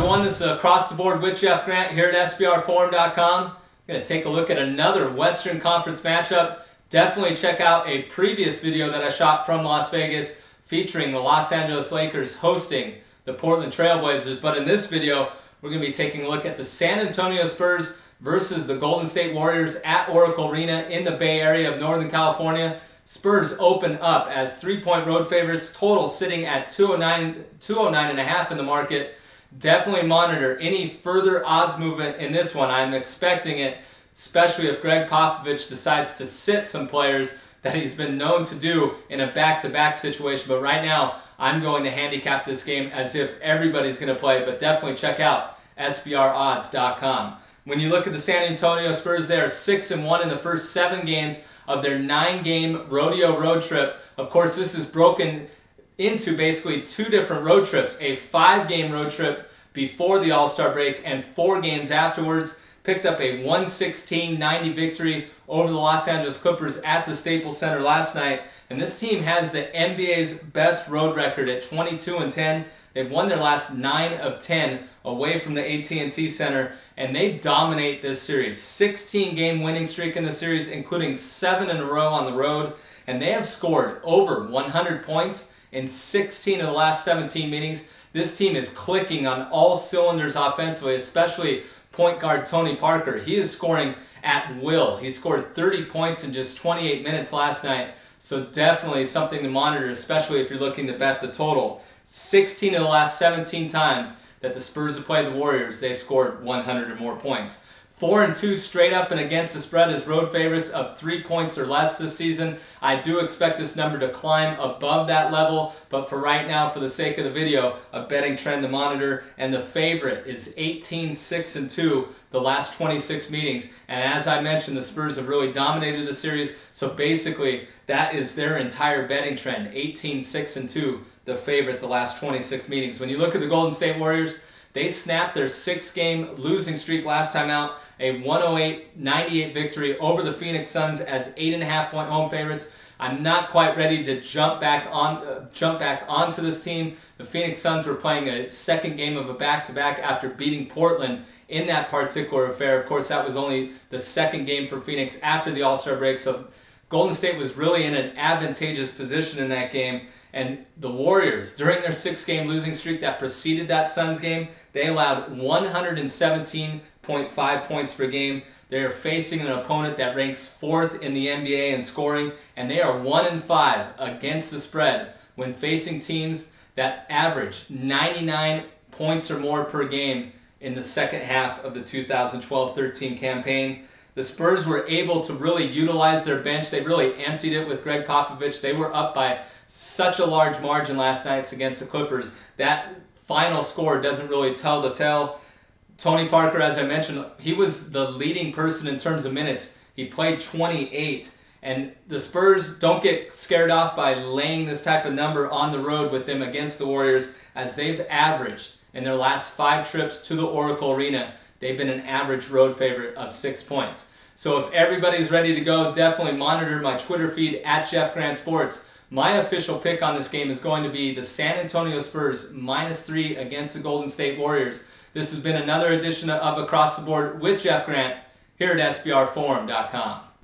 everyone, this is Across the Board with Jeff Grant here at SBRforum.com. I'm going to take a look at another Western Conference matchup. Definitely check out a previous video that I shot from Las Vegas featuring the Los Angeles Lakers hosting the Portland Trail Blazers. But in this video, we're going to be taking a look at the San Antonio Spurs versus the Golden State Warriors at Oracle Arena in the Bay Area of Northern California. Spurs open up as 3-point road favorites, total sitting at 209.5 in the market. Definitely monitor any further odds movement in this one. I'm expecting it, especially if Greg Popovich decides to sit some players that he's been known to do in a back-to-back situation. But right now, I'm going to handicap this game as if everybody's going to play, but definitely check out SBRodds.com. When you look at the San Antonio Spurs, they are 6-1 in the first 7 games of their 9-game rodeo road trip. Of course, this is broken into basically 2 different road trips, a 5-game road trip before the All-Star break and 4 games afterwards. Picked up a 116-90 victory over the Los Angeles Clippers at the Staples Center last night. And this team has the NBA's best road record at 22-10. They've won their last 9 of 10 away from the AT&T Center, and they dominate this series. 16-game winning streak in the series, including 7 in a row on the road, and they have scored over 100 points in 16 of the last 17 meetings. This team is clicking on all cylinders offensively, especially point guard Tony Parker. He is scoring at will. He scored 30 points in just 28 minutes last night, so definitely something to monitor, especially if you're looking to bet the total. 16 of the last 17 times that the Spurs have played the Warriors, they've scored 100 or more points. 4-2 straight up and against the spread as road favorites of 3 points or less this season. I do expect this number to climb above that level, but for right now, for the sake of the video, a betting trend to monitor, and the favorite is 18-6-2 the last 26 meetings. And as I mentioned, the Spurs have really dominated the series, so basically that is their entire betting trend, 18-6-2, the favorite the last 26 meetings. When you look at the Golden State Warriors, they snapped their 6-game losing streak last time out, a 108-98 victory over the Phoenix Suns as 8.5-point home favorites. I'm not quite ready to jump back onto this team. The Phoenix Suns were playing a second game of a back-to-back after beating Portland in that particular affair. Of course, that was only the second game for Phoenix after the All-Star break, so Golden State was really in an advantageous position in that game. And the Warriors, during their 6-game losing streak that preceded that Suns game, they allowed 117.5 points per game. They are facing an opponent that ranks 4th in the NBA in scoring, and they are 1-5 against the spread when facing teams that average 99 points or more per game in the second half of the 2012-13 campaign. The Spurs were able to really utilize their bench. They really emptied it with Greg Popovich. They were up by such a large margin last night against the Clippers. That final score doesn't really tell the tale. Tony Parker, as I mentioned, he was the leading person in terms of minutes. He played 28. And the Spurs don't get scared off by laying this type of number on the road with them against the Warriors, as they've averaged in their last 5 trips to the Oracle Arena, they've been an average road favorite of 6 points. So if everybody's ready to go, definitely monitor my Twitter feed at Jeff Grant Sports. My official pick on this game is going to be the San Antonio Spurs -3 against the Golden State Warriors. This has been another edition of Across the Board with Jeff Grant here at SBRforum.com.